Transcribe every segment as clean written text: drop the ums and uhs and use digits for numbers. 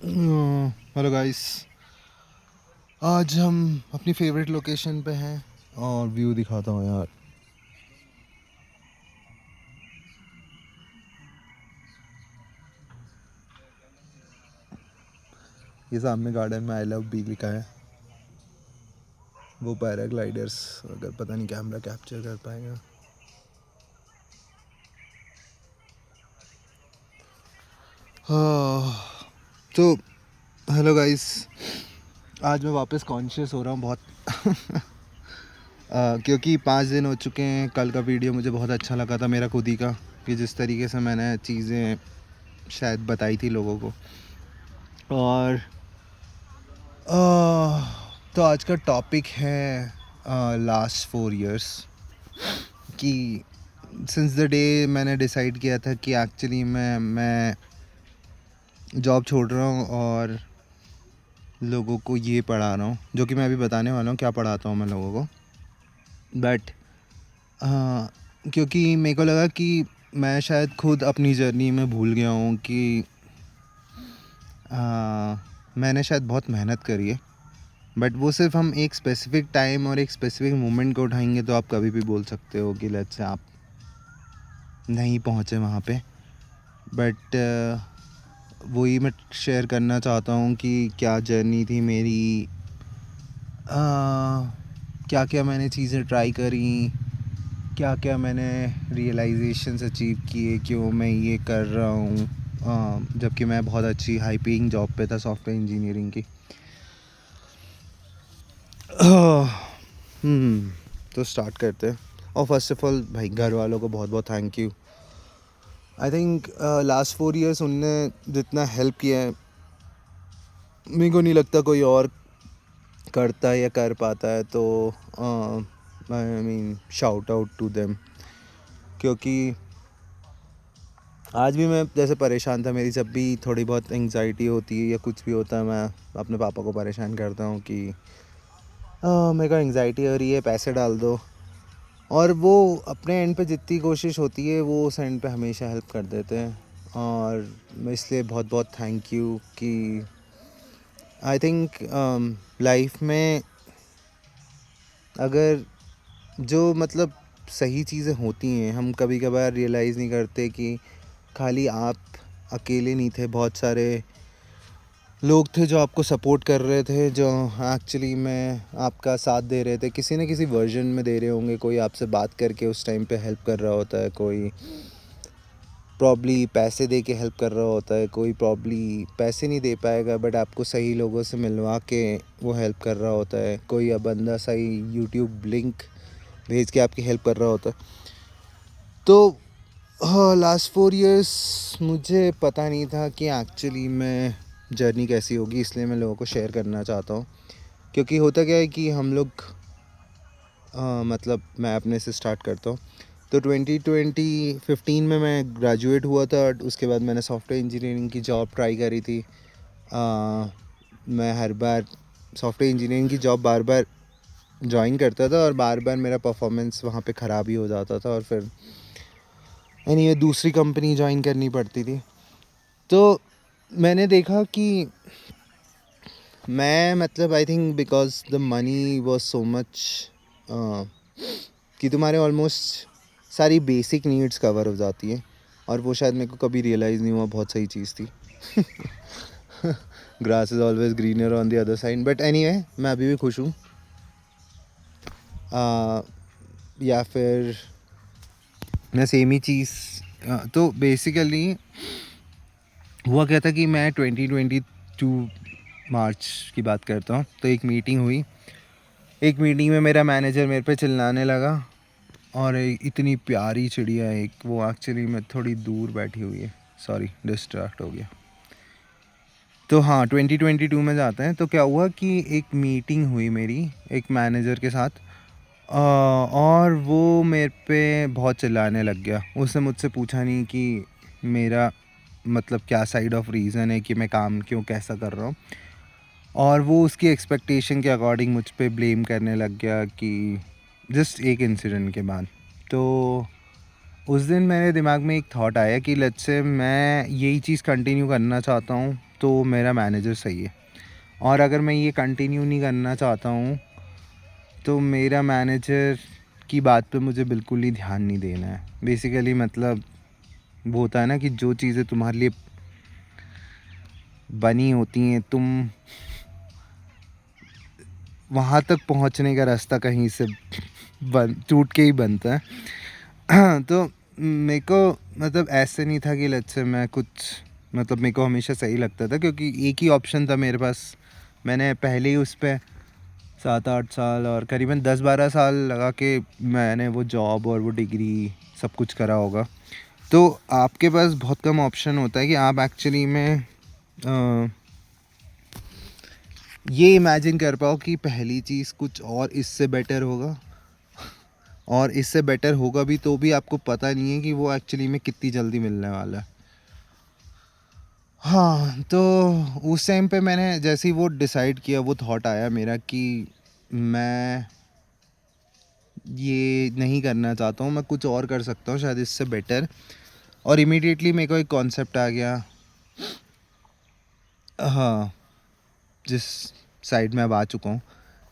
Hello guys. आज हम अपनी फेवरेट लोकेशन पे हैं और व्यू दिखाता हूँ यार। ये सामने गार्डन में आई लव बी लिखा है। वो पैराग्लाइडर्स, अगर पता नहीं कैमरा कैप्चर कर पाएगा। तो हेलो गाइस, आज मैं वापस कॉन्शियस हो रहा हूँ बहुत। क्योंकि 5 दिन हो चुके हैं। कल का वीडियो मुझे बहुत अच्छा लगा था मेरा खुद ही का, कि जिस तरीके से मैंने चीज़ें शायद बताई थी लोगों को। और तो आज का टॉपिक है लास्ट 4 years कि सिंस द डे मैंने डिसाइड किया था कि एक्चुअली मैं जॉब छोड़ रहा हूँ और लोगों को ये पढ़ा रहा हूँ, जो कि मैं अभी बताने वाला हूँ क्या पढ़ाता हूँ मैं लोगों को। बट क्योंकि मेरे को लगा कि मैं शायद खुद अपनी जर्नी में भूल गया हूँ कि मैंने शायद बहुत मेहनत करी है, बट वो सिर्फ हम एक स्पेसिफ़िक टाइम और एक स्पेसिफ़िक मोमेंट को उठाएंगे तो आप कभी भी बोल सकते हो कि लेट्स से आप नहीं पहुँचे वहाँ पे। बट वही मैं शेयर करना चाहता हूँ कि क्या जर्नी थी मेरी, क्या क्या मैंने चीज़ें ट्राई करी, क्या क्या मैंने रियलाइजेशंस अचीव किए, क्यों मैं ये कर रहा हूँ जबकि मैं बहुत अच्छी हाई पेइंग जॉब पे था सॉफ्टवेयर इंजीनियरिंग की। तो स्टार्ट करते हैं। और फर्स्ट ऑफ ऑल भाई, घर वालों को बहुत बहुत thank you. I think last 4 years उनने जितना हेल्प किया है, मेरे को नहीं लगता कोई और करता है या कर पाता है। तो I mean shout out to them. क्योंकि आज भी मैं जैसे परेशान था, मेरी जब भी थोड़ी बहुत एंग्जाइटी होती है या कुछ भी होता है, मैं अपने पापा को परेशान करता हूँ कि मेरे को एंग्जाइटी हो रही है, पैसे डाल दो। और वो अपने एंड पे जितनी कोशिश होती है वो उस एंड पे हमेशा हेल्प कर देते हैं। और मैं इसलिए बहुत बहुत थैंक यू कि आई थिंक लाइफ में अगर जो मतलब सही चीज़ें होती हैं, हम कभी कभार रियलाइज़ नहीं करते कि खाली आप अकेले नहीं थे, बहुत सारे लोग थे जो आपको सपोर्ट कर रहे थे, जो एक्चुअली में आपका साथ दे रहे थे, किसी न किसी वर्जन में दे रहे होंगे। कोई आपसे बात करके उस टाइम पे हेल्प कर रहा होता है, कोई प्रॉब्ली पैसे दे के हेल्प कर रहा होता है, कोई प्रॉब्ली पैसे नहीं दे पाएगा बट आपको सही लोगों से मिलवा के वो हेल्प कर रहा होता है, कोई अब बंदा सही यूट्यूब लिंक भेज के आपकी हेल्प कर रहा होता है। तो हाँ, लास्ट 4 years मुझे पता नहीं था कि एक्चुअली में जर्नी कैसी होगी, इसलिए मैं लोगों को शेयर करना चाहता हूँ। क्योंकि होता क्या है कि हम लोग मतलब मैं अपने से स्टार्ट करता हूँ। तो 2015 में मैं ग्रेजुएट हुआ था। उसके बाद मैंने सॉफ्टवेयर इंजीनियरिंग की जॉब ट्राई करी थी। मैं हर बार सॉफ्टवेयर इंजीनियरिंग की जॉब बार बार ज्वाइन करता था और बार बार मेरा परफॉर्मेंस वहाँ पे ख़राब ही हो जाता था और फिर एनीवे दूसरी कंपनी ज्वाइन करनी पड़ती थी। तो मैंने देखा कि मैं मतलब I think because the money was so much कि तुम्हारे ऑलमोस्ट सारी बेसिक नीड्स कवर हो जाती हैं। और वो शायद मेरे को कभी रियलाइज़ नहीं हुआ, बहुत सही चीज़ थी। Grass is always greener on the other side. But anyway मैं अभी भी खुश हूँ। या फिर मैं सेम ही चीज़ तो बेसिकली हुआ क्या था कि मैं 2022 मार्च की बात करता हूँ। तो एक मीटिंग हुई। एक मीटिंग में मेरा मैनेजर मेरे पे चिल्लाने लगा और इतनी प्यारी चिड़िया है एक, वो एक्चुअली में थोड़ी दूर बैठी हुई है, सॉरी डिस्ट्रैक्ट हो गया। तो हाँ, 2022 में जाते हैं। तो क्या हुआ कि एक मीटिंग हुई मेरी एक मैनेजर के साथ, और वो मेरे पे बहुत चिल्लाने लग गया। उसने मुझसे पूछा नहीं कि मेरा मतलब क्या साइड ऑफ रीज़न है कि मैं काम क्यों कैसा कर रहा हूँ, और वो उसकी एक्सपेक्टेशन के अकॉर्डिंग मुझ पे ब्लेम करने लग गया कि जस्ट एक इंसिडेंट के बाद। तो उस दिन मेरे दिमाग में एक थॉट आया कि लेट्स से मैं यही चीज़ कंटिन्यू करना चाहता हूँ तो मेरा मैनेजर सही है। और अगर मैं ये कंटिन्यू नहीं करना चाहता हूँ तो मेरा मैनेजर की बात पे मुझे बिल्कुल ही ध्यान नहीं देना है। बेसिकली मतलब वो होता है ना कि जो चीज़ें तुम्हारे लिए बनी होती हैं, तुम वहाँ तक पहुँचने का रास्ता कहीं से टूट के ही बनता है। तो मेरे को मतलब ऐसे नहीं था कि लेट्स से मैं कुछ मतलब मेरे को हमेशा सही लगता था, क्योंकि एक ही ऑप्शन था मेरे पास। मैंने पहले ही उस पर 7-8 साल और करीबन 10-12 साल लगा के मैंने वो जॉब और वो डिग्री सब कुछ करा होगा। तो आपके पास बहुत कम ऑप्शन होता है कि आप एक्चुअली में ये इमेजिन कर पाओ कि पहली चीज़ कुछ और इससे बेटर होगा, और इससे बेटर होगा भी तो भी आपको पता नहीं है कि वो एक्चुअली में कितनी जल्दी मिलने वाला है। हाँ, तो उस टाइम पे मैंने जैसे ही वो डिसाइड किया, वो थॉट आया मेरा कि मैं ये नहीं करना चाहता हूँ, मैं कुछ और कर सकता हूँ शायद इससे बेटर। और इमीडिएटली मेरे को एक कॉन्सेप्ट आ गया, हाँ, जिस साइड में अब आ चुका हूँ,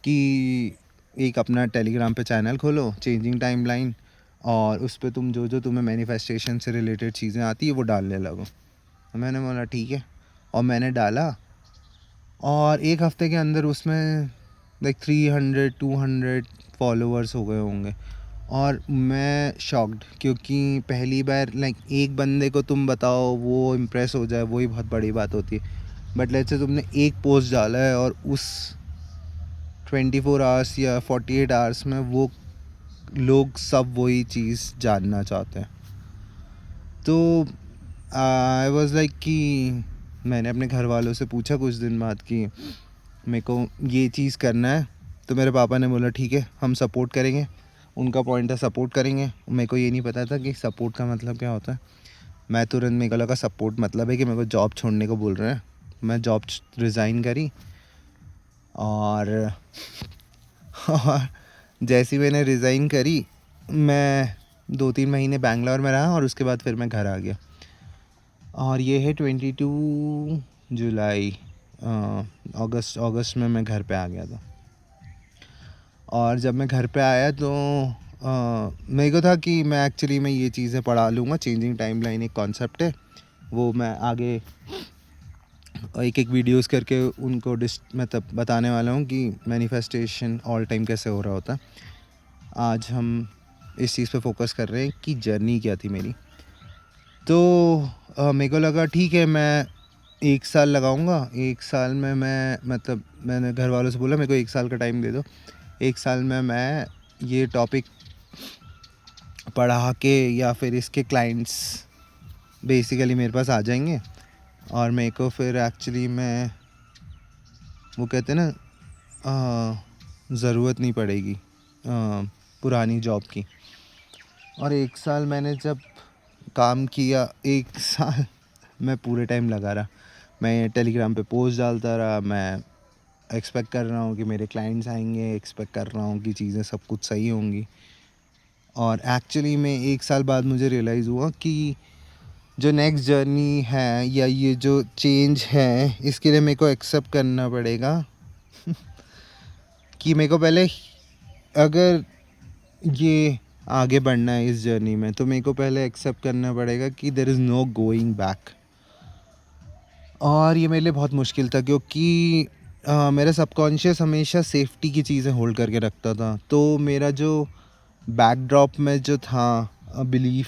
कि एक अपना टेलीग्राम पे चैनल खोलो, चेंजिंग टाइमलाइन, और उस पे तुम जो जो तुम्हें मैनिफेस्टेशन से रिलेटेड चीज़ें आती है वो डालने लगो। तो मैंने बोला ठीक है, और मैंने डाला, और एक हफ़्ते के अंदर उसमें लाइक 300-200 फॉलोअर्स हो गए होंगे। और मैं शॉक्ड, क्योंकि पहली बार लाइक एक बंदे को तुम बताओ वो इम्प्रेस हो जाए, वही बहुत बड़ी बात होती है। बट लेट्स से तुमने एक पोस्ट डाला है और उस 24 आवर्स या 48 आवर्स में वो लोग सब वही चीज़ जानना चाहते हैं। तो आई वाज लाइक कि मैंने अपने घर वालों से पूछा कुछ दिन बाद कि मेरे को ये चीज़ करना है। तो मेरे पापा ने बोला ठीक है, हम सपोर्ट करेंगे। उनका पॉइंट है सपोर्ट करेंगे। मेरे को ये नहीं पता था कि सपोर्ट का मतलब क्या होता है। मैं तुरंत, मेरे को लगा सपोर्ट मतलब है कि मेरे को जॉब छोड़ने को बोल रहे हैं। मैं जॉब रिज़ाइन करी, और और जैसे ही मैंने रिज़ाइन करी, मैं 2-3 महीने बैंगलोर में रहा, और उसके बाद फिर मैं घर आ गया। और ये है 22 जुलाई, अगस्त में मैं घर पे आ गया था। और जब मैं घर पे आया तो मेरे को था कि मैं एक्चुअली मैं ये चीज़ें पढ़ा लूँगा। चेंजिंग टाइमलाइन एक कॉन्सेप्ट है, वो मैं आगे एक एक वीडियोस करके उनको मतलब बताने वाला हूँ कि मैनिफेस्टेशन ऑल टाइम कैसे हो रहा होता है। आज हम इस चीज़ पे फोकस कर रहे हैं कि जर्नी क्या थी मेरी। तो मेरे को लगा ठीक है, मैं 1 साल लगाऊंगा। 1 साल में मैं मतलब मैंने घर वालों से बोला मेरे को 1 साल का टाइम दे दो। 1 साल में मैं ये टॉपिक पढ़ा के या फिर इसके क्लाइंट्स बेसिकली मेरे पास आ जाएंगे, और मेरे को फिर एक्चुअली में वो कहते हैं ना, ज़रूरत नहीं पड़ेगी पुरानी जॉब की। और 1 साल मैंने जब काम किया, 1 साल मैं पूरे टाइम लगा रहा। मैं टेलीग्राम पे पोस्ट डालता रहा। मैं एक्सपेक्ट कर रहा हूँ कि मेरे क्लाइंट्स आएंगे, एक्सपेक्ट कर रहा हूँ कि चीज़ें सब कुछ सही होंगी। और एक्चुअली में 1 साल बाद मुझे रियलाइज़ हुआ कि जो नेक्स्ट जर्नी है या ये जो चेंज है, इसके लिए मेरे को एक्सेप्ट करना पड़ेगा कि मेरे को पहले, अगर ये आगे बढ़ना है इस जर्नी में, तो मेरे को पहले एक्सेप्ट करना पड़ेगा कि there is no going back. और ये मेरे लिए बहुत मुश्किल था, क्योंकि मेरा सबकॉन्शियस हमेशा सेफ्टी की चीज़ें होल्ड करके रखता था। तो मेरा जो बैकड्रॉप में जो था बिलीफ,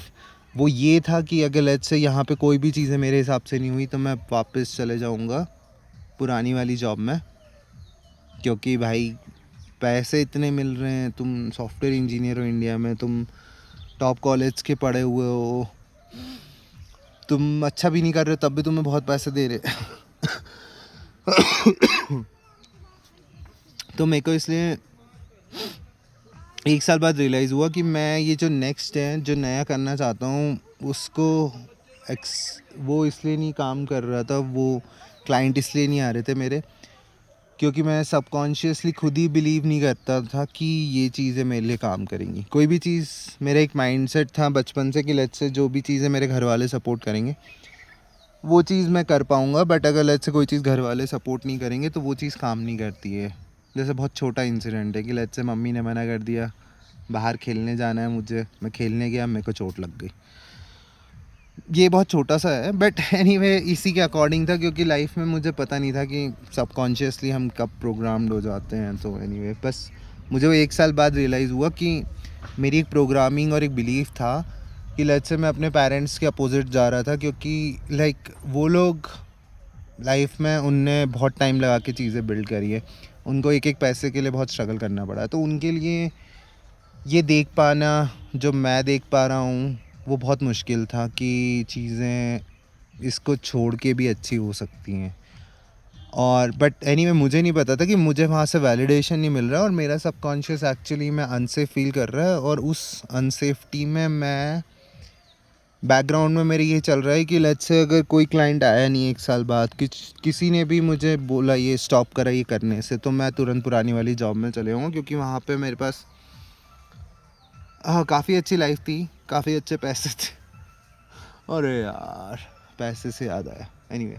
वो ये था कि अगर लेट्स से यहाँ पे कोई भी चीज़ें मेरे हिसाब से नहीं हुई तो मैं वापस चले जाऊँगा पुरानी वाली जॉब में। क्योंकि भाई पैसे इतने मिल रहे हैं, तुम सॉफ्टवेयर इंजीनियर हो इंडिया में, तुम टॉप कॉलेज के पढ़े हुए हो, तुम अच्छा भी नहीं कर रहे तब भी तुम्हें बहुत पैसे दे रहे। तो मेरे को इसलिए 1 साल बाद रियलाइज़ हुआ कि मैं ये जो नेक्स्ट है, जो नया करना चाहता हूँ, उसको वो इसलिए नहीं काम कर रहा था, वो क्लाइंट इसलिए नहीं आ रहे थे मेरे, क्योंकि मैं सबकॉन्शियसली खुद ही बिलीव नहीं करता था कि ये चीज़ें मेरे लिए काम करेंगी। कोई भी चीज़, मेरा एक माइंडसेट था बचपन से कि लेट्स से जो भी चीज़ें मेरे घर वाले सपोर्ट करेंगे, वो चीज़ मैं कर पाऊँगा, बट अगर लेट्स से कोई चीज़ घर वाले सपोर्ट नहीं करेंगे तो वो चीज़ काम नहीं करती है। जैसे बहुत छोटा इंसिडेंट है कि लेट्स से मम्मी ने मना कर दिया, बाहर खेलने जाना है मुझे, मैं खेलने गया, मेरे को चोट लग गई। ये बहुत छोटा सा है, बट एनीवे इसी के अकॉर्डिंग था, क्योंकि लाइफ में मुझे पता नहीं था कि सबकॉन्शियसली हम कब प्रोग्राम्ड हो जाते हैं। तो एनीवे बस मुझे वो 1 साल बाद रियलाइज़ हुआ कि मेरी एक प्रोग्रामिंग और एक बिलीफ था कि लेट्स से मैं अपने पेरेंट्स के अपोजिट जा रहा था, क्योंकि लाइक वो लोग लाइफ में उनने बहुत टाइम लगा के चीज़ें बिल्ड करी है, उनको एक एक पैसे के लिए बहुत स्ट्रगल करना पड़ा, तो उनके लिए ये देख पाना जो मैं देख पा रहा हूँ वो बहुत मुश्किल था कि चीज़ें इसको छोड़ के भी अच्छी हो सकती हैं। और बट एनीवे मुझे नहीं पता था कि मुझे वहाँ से वैलिडेशन नहीं मिल रहा, और मेरा सबकॉन्शियस एक्चुअली में अनसेफ फील कर रहा है, और उस अनसेफ्टी में मैं बैकग्राउंड में मेरी ये चल रहा है कि लेट्स से अगर कोई क्लाइंट आया नहीं 1 साल बाद, किसी ने भी मुझे बोला ये स्टॉप करा ये करने से, तो मैं तुरंत पुरानी वाली जॉब में चले जाऊँगा, क्योंकि वहाँ पे मेरे पास काफ़ी अच्छी लाइफ थी, काफ़ी अच्छे पैसे थे। अरे यार, पैसे से याद आया, एनीवे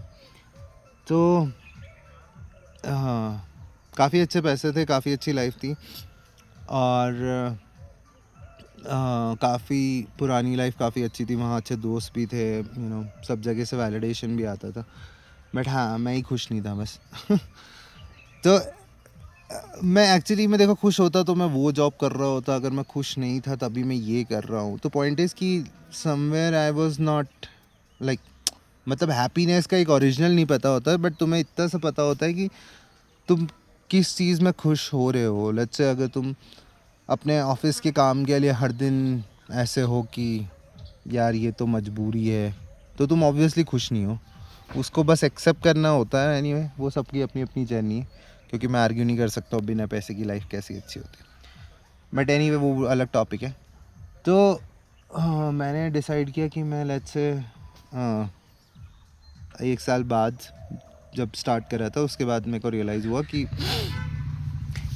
तो हाँ, काफ़ी अच्छे पैसे थे, काफ़ी अच्छी लाइफ थी, और काफ़ी पुरानी लाइफ काफ़ी अच्छी थी, वहाँ अच्छे दोस्त भी थे, सब जगह से वैलिडेशन भी आता था, बट हाँ मैं ही खुश नहीं था बस। तो मैं एक्चुअली में देखो खुश होता तो मैं वो जॉब कर रहा होता, अगर मैं खुश नहीं था तभी मैं ये कर रहा हूँ। तो पॉइंट इज़ कि somewhere I was not like, मतलब हैप्पीनेस का एक ओरिजिनल नहीं पता होता है, बट तुम्हें इतना सा पता होता है कि तुम किस चीज़ में खुश हो रहे हो। लेट्स से अगर तुम अपने ऑफिस के काम के लिए हर दिन ऐसे हो कि यार ये तो मजबूरी है, तो तुम ऑब्वियसली खुश नहीं हो, उसको बस एक्सेप्ट करना होता है। एनीवे वो सबकी अपनी अपनी जर्नी है, क्योंकि मैं आर्ग्यू नहीं कर सकता हूँ बिना पैसे की लाइफ कैसी अच्छी होती है, बट एनीवे वो अलग टॉपिक है। तो मैंने डिसाइड किया कि मैं लेट्स से 1 साल बाद जब स्टार्ट करा था, उसके बाद मेरे को रियलाइज़ हुआ कि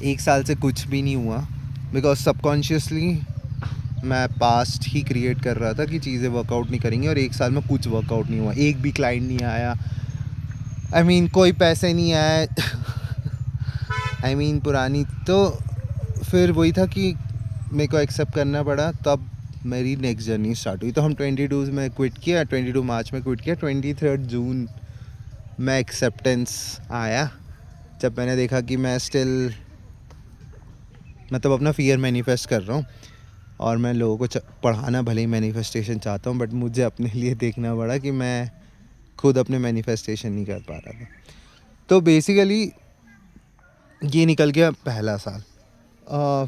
1 साल से कुछ भी नहीं हुआ, बिकॉज सबकॉन्शियसली मैं पास्ट ही क्रिएट कर रहा था कि चीज़ें वर्कआउट नहीं करेंगी, और 1 साल में कुछ वर्कआउट नहीं हुआ, एक भी क्लाइंट नहीं आया, आई मीन कोई पैसे नहीं आए। आई मीन पुरानी तो फिर वही था कि मेरे को एक्सेप्ट करना पड़ा, तब मेरी नेक्स्ट जर्नी स्टार्ट हुई। तो हम 22 में क्विट किया, 22 मार्च में क्विट किया, 23 जून में एक्सेप्टेंस आया, जब मैंने देखा कि मैं स्टिल मतलब अपना फियर मैनिफेस्ट कर रहा हूँ, और मैं लोगों को पढ़ाना भले ही मैनिफेस्टेशन चाहता हूँ, बट मुझे अपने लिए देखना पड़ा कि मैं खुद अपने मैनिफेस्टेशन नहीं कर पा रहा था। तो बेसिकली ये निकल गया पहला साल।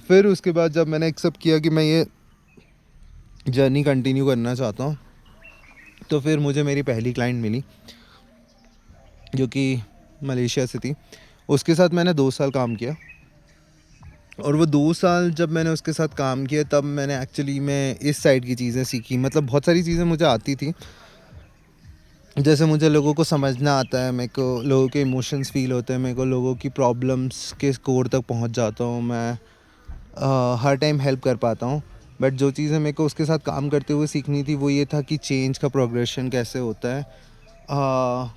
फिर उसके बाद जब मैंने एक्सेप्ट किया कि मैं ये जर्नी कंटिन्यू करना चाहता हूँ, तो फिर मुझे मेरी पहली क्लाइंट मिली जो कि मलेशिया से थी। उसके साथ मैंने 2 साल काम किया, और वो 2 साल जब मैंने उसके साथ काम किया तब मैंने एक्चुअली में इस साइड की चीज़ें सीखी। मतलब बहुत सारी चीज़ें मुझे आती थी, जैसे मुझे लोगों को समझना आता है, मेरे को लोगों के इमोशंस फील होते हैं, मेरे को लोगों की प्रॉब्लम्स के कोर तक पहुंच जाता हूँ मैं, हर टाइम हेल्प कर पाता हूँ। बट जो चीज़ें मेरे को उसके साथ काम करते हुए सीखनी थी वो ये था कि चेंज का प्रोग्रेशन कैसे होता है।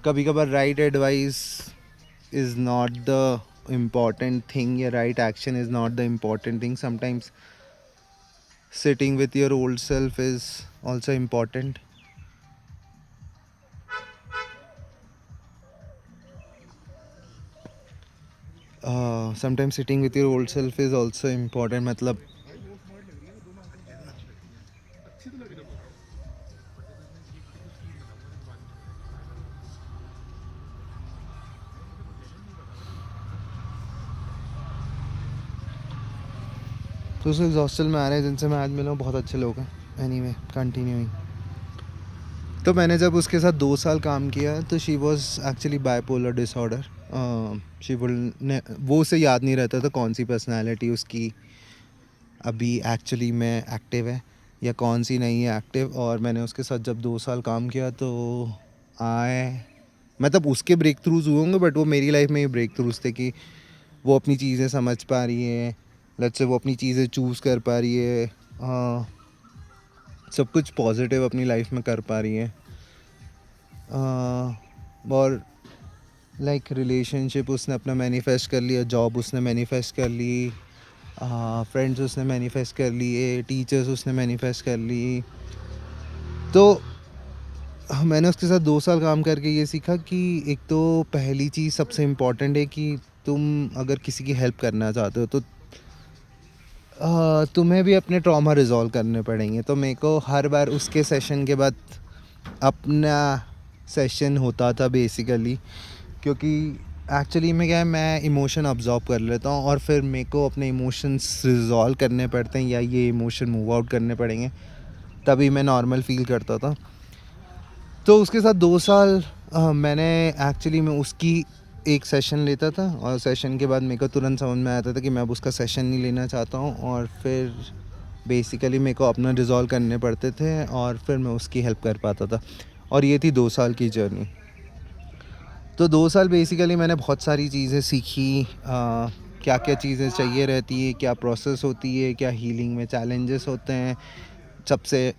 कभी कभार right advice is not the important thing, या right action is not the important thing. Sometimes sitting with your old self is also important. Sometimes sitting with your old self is also important, मतलब तो उस hostel में आ रहे हैं जिनसे मैं आज मिला हूँ, बहुत अच्छे लोग हैं। एनीवे कंटिन्यूइंग, तो मैंने जब उसके साथ 2 साल काम किया तो she was actually bipolar disorder. She ने वो उसे याद नहीं रहता था कौन सी पर्सनैलिटी उसकी अभी एक्चुअली में एक्टिव है या कौन सी नहीं है एक्टिव। और मैंने उसके साथ जब 2 साल काम किया तो आए, मतलब उसके ब्रेक थ्रूज हुए होंगे, बट वो मेरी लाइफ में ही ब्रेक थ्रूज थे कि वो अपनी चीज़ें समझ पा रही है, लेट्स से वो अपनी चीज़ें चूज़ कर पा रही है, सब कुछ पॉजिटिव अपनी लाइफ में कर पा रही है। और लाइक रिलेशनशिप उसने अपना मैनिफेस्ट कर लिया, जॉब उसने मैनिफेस्ट कर ली, फ्रेंड्स उसने मैनिफेस्ट कर लिए, टीचर्स उसने मैनिफेस्ट कर ली। तो मैंने उसके साथ 2 साल काम करके ये सीखा कि एक तो पहली चीज़ सबसे इम्पॉर्टेंट है कि तुम अगर किसी की हेल्प करना चाहते हो तो तुम्हें भी अपने ट्रॉमा रिजॉल्व करने पड़ेंगे। तो मेरे को हर बार उसके सेशन के बाद अपना सेशन होता था बेसिकली, क्योंकि एक्चुअली में क्या है, मैं इमोशन अब्जॉर्ब कर लेता हूँ और फिर मेरे को अपने इमोशंस रिजॉल्व करने पड़ते हैं या ये इमोशन मूव आउट करने पड़ेंगे, तभी मैं नॉर्मल फील करता था। तो उसके साथ 2 साल मैंने एक्चुअली में उसकी एक सेशन लेता था और सेशन के बाद मेरे को तुरंत समझ में आता था कि मैं अब उसका सेशन नहीं लेना चाहता हूँ, और फिर बेसिकली मेरे को अपना रिजॉल्व करने पड़ते थे और फिर मैं उसकी हेल्प कर पाता था। और ये थी 2 साल की जर्नी। तो 2 साल बेसिकली मैंने बहुत सारी चीज़ें सीखी, क्या क्या चीज़ें चाहिए रहती है, क्या प्रोसेस होती है, क्या हीलिंग में चैलेंजेस होते हैं। सबसे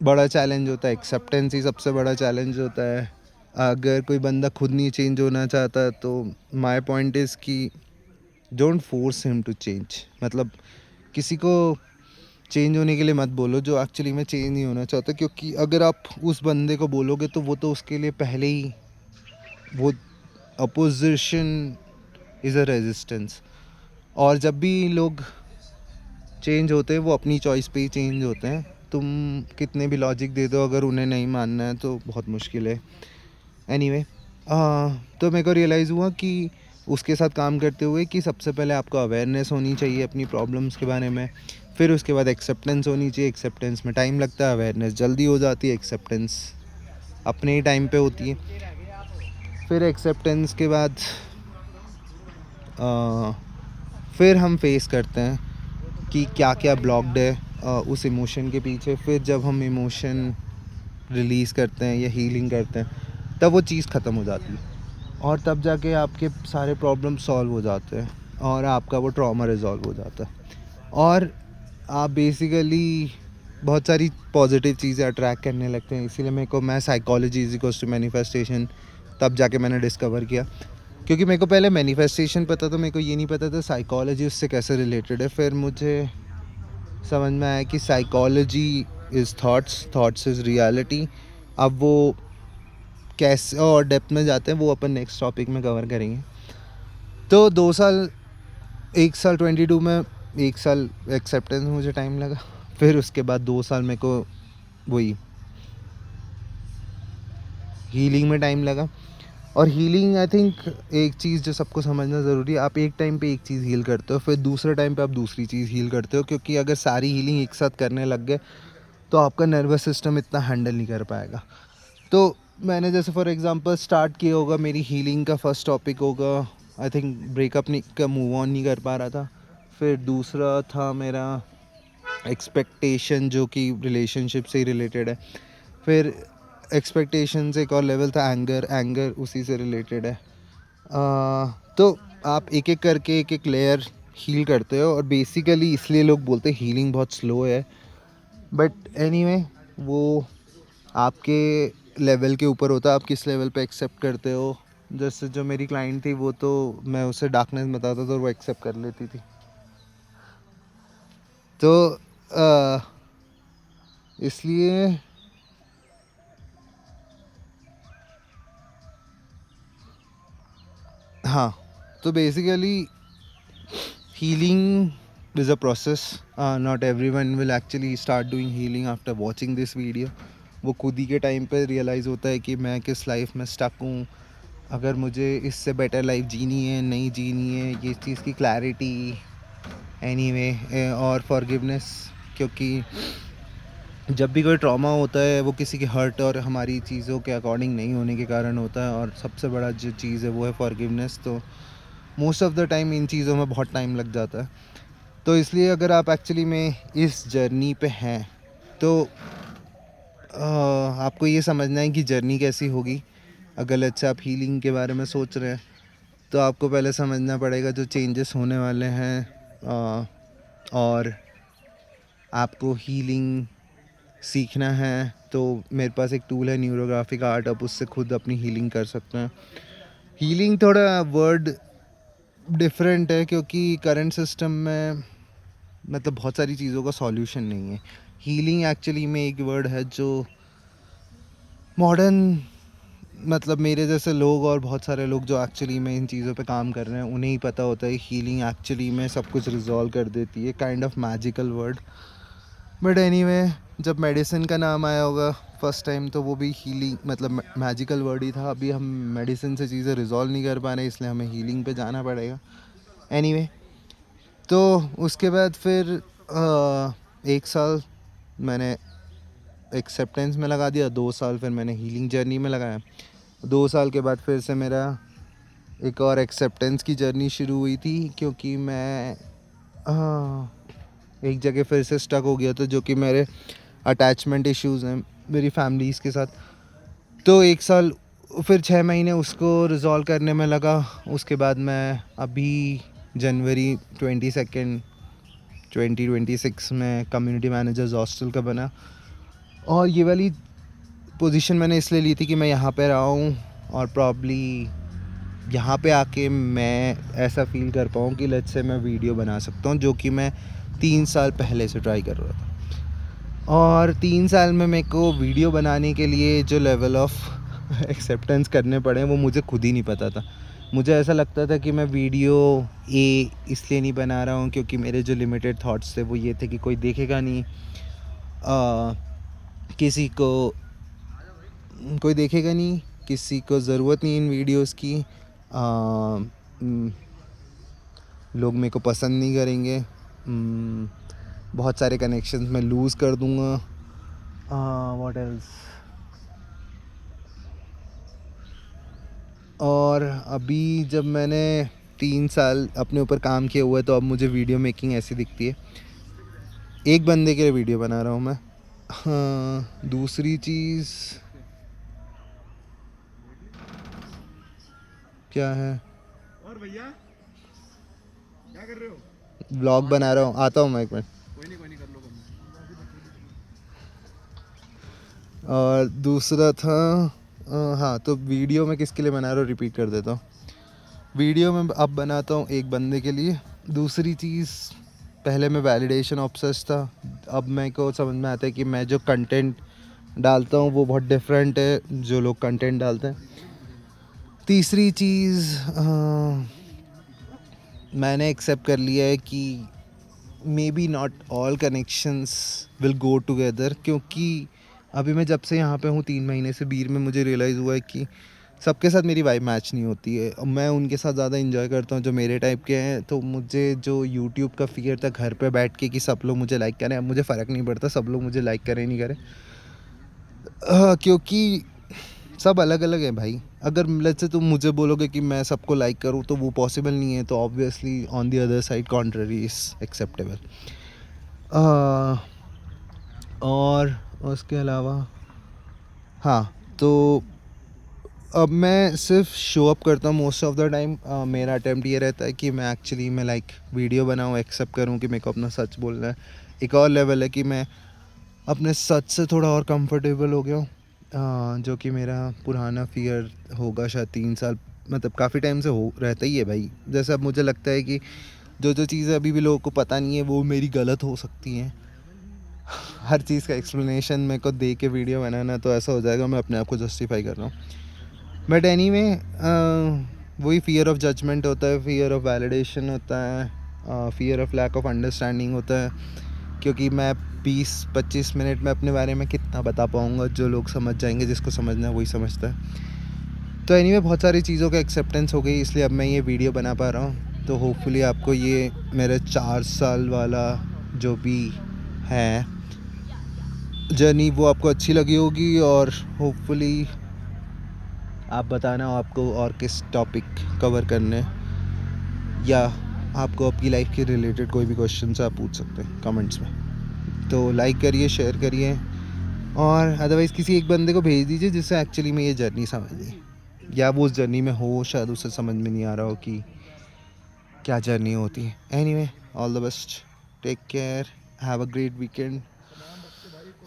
बड़ा चैलेंज होता है एक्सेप्टेंस, ही सबसे बड़ा चैलेंज होता है। अगर कोई बंदा खुद नहीं चेंज होना चाहता तो माय पॉइंट इज़ कि don't force him to change. मतलब किसी को चेंज होने के लिए मत बोलो जो एक्चुअली में चेंज नहीं होना चाहता, क्योंकि अगर आप उस बंदे को बोलोगे तो वो तो उसके लिए पहले ही वो अपोजिशन इज़ अ रेजिस्टेंस। और जब भी लोग चेंज होते हैं वो अपनी चॉइस पे ही चेंज होते हैं। तुम कितने भी लॉजिक दे दो, अगर उन्हें नहीं मानना है तो बहुत मुश्किल है। एनीवे तो मेरे को रियलाइज़ हुआ कि उसके साथ काम करते हुए कि सबसे पहले आपको अवेयरनेस होनी चाहिए अपनी प्रॉब्लम्स के बारे में, फिर उसके बाद एक्सेप्टेंस होनी चाहिए। एक्सेप्टेंस में टाइम लगता है, अवेयरनेस जल्दी हो जाती है, एक्सेप्टेंस अपने ही टाइम पे होती है। फिर एक्सेप्टेंस के बाद फिर हम फेस करते हैं कि क्या क्या ब्लॉक्ड है उस इमोशन के पीछे। फिर जब हम इमोशन रिलीज़ करते हैं या हीलिंग करते हैं तब वो चीज़ ख़त्म हो जाती है, और तब जाके आपके सारे प्रॉब्लम सॉल्व हो जाते हैं और आपका वो ट्रॉमा रिजॉल्व हो जाता है। और आप बेसिकली बहुत सारी पॉजिटिव चीज़ें अट्रैक्ट करने लगते हैं। इसीलिए मेरे को मैं psychology is equals to manifestation तब जाके मैंने डिस्कवर किया, क्योंकि मेरे को पहले मैनिफेस्टेशन पता था, मेरे को ये नहीं पता था साइकोलॉजी उससे कैसे रिलेटेड है। फिर मुझे समझ में आया कि psychology is thoughts, thoughts is reality. अब वो कैसे और डेप्थ में जाते हैं वो अपन नेक्स्ट टॉपिक में कवर करेंगे। तो 2 साल, 1 साल 22 में, 1 साल एक्सेप्टेंस में मुझे टाइम लगा, फिर उसके बाद 2 साल मेरे को वही हीलिंग में टाइम लगा। और हीलिंग आई थिंक एक चीज़ जो सबको समझना ज़रूरी है, आप एक टाइम पे एक चीज़ हील करते हो, फिर दूसरे टाइम पे आप दूसरी चीज़ हील करते हो, क्योंकि अगर सारी हीलिंग एक साथ करने लग गए तो आपका नर्वस सिस्टम इतना हैंडल नहीं कर पाएगा। तो मैंने जैसे फॉर एग्जांपल स्टार्ट किया होगा, मेरी हीलिंग का फर्स्ट टॉपिक होगा आई थिंक ब्रेकअप नहीं का, मूव ऑन नहीं कर पा रहा था। फिर दूसरा था मेरा एक्सपेक्टेशन, जो कि रिलेशनशिप से ही रिलेटेड है। फिर एक्सपेक्टेशन से एक और लेवल था एंगर, एंगर उसी से रिलेटेड है। तो आप एक एक करके एक एक लेयर हील करते हो, और बेसिकली इसलिए लोग बोलते हैं हीलिंग बहुत स्लो है, बट एनीवे वो आपके लेवल के ऊपर होता है, आप किस लेवल पे एक्सेप्ट करते हो। जैसे जो मेरी क्लाइंट थी वो तो मैं उसे डार्कनेस बताता था और वो एक्सेप्ट कर लेती थी। तो इसलिए हाँ, तो basically healing is a process. Not everyone will actually start doing healing after watching this video. वो खुद ही के टाइम पे रियलाइज़ होता है कि मैं किस लाइफ में स्टक हूँ, अगर मुझे इससे बेटर लाइफ जीनी है नहीं जीनी है, ये चीज़ की क्लैरिटी। एनीवे और फॉरगिवनेस, क्योंकि जब भी कोई ट्रॉमा होता है वो किसी के हर्ट और हमारी चीज़ों के अकॉर्डिंग नहीं होने के कारण होता है, और सबसे बड़ा जो चीज़ है वो है फॉरगिवनेस। तो most of the time in चीज़ों में बहुत टाइम लग जाता है। तो इसलिए अगर आप एक्चुअली में इस जर्नी पे हैं तो आपको ये समझना है कि जर्नी कैसी होगी। अगर अच्छा आप हीलिंग के बारे में सोच रहे हैं तो आपको पहले समझना पड़ेगा जो चेंजेस होने वाले हैं, और आपको हीलिंग सीखना है तो मेरे पास एक टूल है न्यूरोग्राफिक आर्ट, आप उससे खुद अपनी हीलिंग कर सकते हैं। हीलिंग थोड़ा वर्ड डिफरेंट है क्योंकि करंट सिस्टम में मतलब बहुत सारी चीज़ों का सॉल्यूशन नहीं है। हीलिंग एक्चुअली में एक वर्ड है जो मॉडर्न मतलब मेरे जैसे लोग और बहुत सारे लोग जो एक्चुअली में इन चीज़ों पे काम कर रहे हैं उन्हें ही पता होता है हीलिंग एक्चुअली में सब कुछ रिजॉल्व कर देती है, kind of magical word. But anyway, जब मेडिसिन का नाम आया होगा फर्स्ट टाइम तो वो भी हीलिंग मतलब मैजिकल वर्ड ही था। अभी हम मेडिसिन से चीज़ें रिजॉल्व नहीं कर पा रहे, इसलिए हमें हीलिंग पे जाना पड़ेगा। एनीवे, तो उसके बाद फिर 1 साल मैंने एक्सेप्टेंस में लगा दिया, 2 साल फिर मैंने हीलिंग जर्नी में लगाया। 2 साल के बाद फिर से मेरा एक और एक्सेप्टेंस की जर्नी शुरू हुई थी क्योंकि मैं एक जगह फिर से स्टक हो गया था, जो कि मेरे अटैचमेंट इश्यूज़ हैं मेरी फैमिलीज़ के साथ। तो 1 साल फिर 6 महीने उसको रिज़ॉल्व करने में लगा। उसके बाद मैं अभी जनवरी 22 2026 में कम्युनिटी मैनेजर्स हॉस्टल का बना। और ये वाली पोजीशन मैंने इसलिए ली थी कि मैं यहाँ पे रहा हूँ और प्रॉब्ली यहाँ पे आके मैं ऐसा फील कर पाऊँ कि लेट्स से मैं वीडियो बना सकता हूँ, जो कि मैं 3 साल पहले से ट्राई कर रहा था। और 3 साल में मेरे को वीडियो बनाने के लिए जो लेवल ऑफ एक्सेप्टेंस करने पड़े वो मुझे खुद ही नहीं पता था। मुझे ऐसा लगता था कि मैं वीडियो इसलिए नहीं बना रहा हूँ क्योंकि मेरे जो लिमिटेड थॉट्स थे वो ये थे कि कोई देखेगा नहीं, किसी को कोई देखेगा नहीं, किसी को ज़रूरत नहीं इन वीडियोस की, लोग मेरे को पसंद नहीं करेंगे, बहुत सारे कनेक्शंस मैं लूज़ कर दूँगा। व्हाट एल्स, और अभी जब मैंने 3 साल अपने ऊपर काम किया हुआ है तो अब मुझे वीडियो मेकिंग ऐसी दिखती है, एक बंदे के लिए वीडियो बना रहा हूँ मैं। हाँ, दूसरी चीज़ क्या है, और भैया क्या कर रहे हो? व्लॉग बना रहा हूँ, आता हूँ मैं एक मिनट। कोई नहीं कर लो कम। और दूसरा था हाँ, तो वीडियो मैं किसके लिए बना रहा हूँ रिपीट कर देता हूँ। वीडियो मैं अब बनाता हूँ एक बंदे के लिए। दूसरी चीज़, पहले मैं वैलिडेशन ऑब्सेस्ड था, अब मेरे को समझ में आता है कि मैं जो कंटेंट डालता हूँ वो बहुत डिफरेंट है जो लोग कंटेंट डालते हैं। तीसरी चीज़, मैंने एक्सेप्ट कर लिया है कि may be not all connections will go together, क्योंकि अभी मैं जब से यहाँ पे हूँ 3 महीने से बीर में मुझे रियलाइज़ हुआ है कि सबके साथ मेरी वाइब मैच नहीं होती है। अब मैं उनके साथ ज़्यादा इन्जॉय करता हूँ जो मेरे टाइप के हैं। तो मुझे जो यूट्यूब का फियर था घर पे बैठ के कि सब लोग मुझे लाइक करें, अब मुझे फ़र्क नहीं पड़ता सब लोग मुझे लाइक करें नहीं करें, क्योंकि सब अलग अलग है भाई। अगर लेट्स से तुम मुझे बोलोगे कि मैं सबको लाइक करूँ तो वो पॉसिबल नहीं है, तो obviously on the other side contrary is acceptable. और उसके अलावा हाँ, तो अब मैं सिर्फ शो अप करता हूँ मोस्ट ऑफ द टाइम। मेरा अटैम्प्ट ये रहता है कि मैं एक्चुअली मैं लाइक वीडियो बनाऊँ, एक्सेप्ट करूँ कि मेरे को अपना सच बोलना है। एक और लेवल है कि मैं अपने सच से थोड़ा और कंफर्टेबल हो गया हूँ, जो कि मेरा पुराना फियर होगा शायद 3 साल मतलब काफ़ी टाइम से हो रहता ही है भाई। जैसे अब मुझे लगता है कि जो जो चीज़ें अभी भी लोगों को पता नहीं है वो मेरी गलत हो सकती हैं। हर चीज़ का एक्सप्लेनेशन मेरे को दे के वीडियो बनाना तो ऐसा हो जाएगा मैं अपने आप को जस्टिफाई कर रहा हूँ। बट एनीवे, वही फियर ऑफ जजमेंट होता है, फियर ऑफ वैलिडेशन होता है, fear of lack of understanding होता है, क्योंकि मैं 20-25 मिनट में अपने बारे में कितना बता पाऊँगा, जो लोग समझ जाएंगे, जिसको समझना है वही समझता है। तो एनीवे बहुत सारी चीज़ों का एक्सेप्टेंस हो गई, इसलिए अब मैं ये वीडियो बना पा रहा हूँ। तो होपफुली आपको ये मेरे 4 साल वाला जो भी है जर्नी वो आपको अच्छी लगी होगी, और होपफुली आप बताना आपको और किस टॉपिक कवर करने, या आपको आपकी लाइफ के रिलेटेड कोई भी क्वेश्चन से आप पूछ सकते हैं कमेंट्स में। तो लाइक करिए, शेयर करिए, और अदरवाइज़ किसी एक बंदे को भेज दीजिए जिससे एक्चुअली में ये जर्नी समझ ली, या वो उस जर्नी में हो, शायद उसे समझ में नहीं आ रहा हो कि क्या जर्नी होती है। Anyway, all the best, take care, have a great weekend,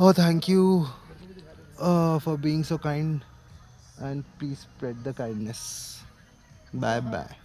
Oh, thank you for being so kind, and please spread the kindness. Bye bye.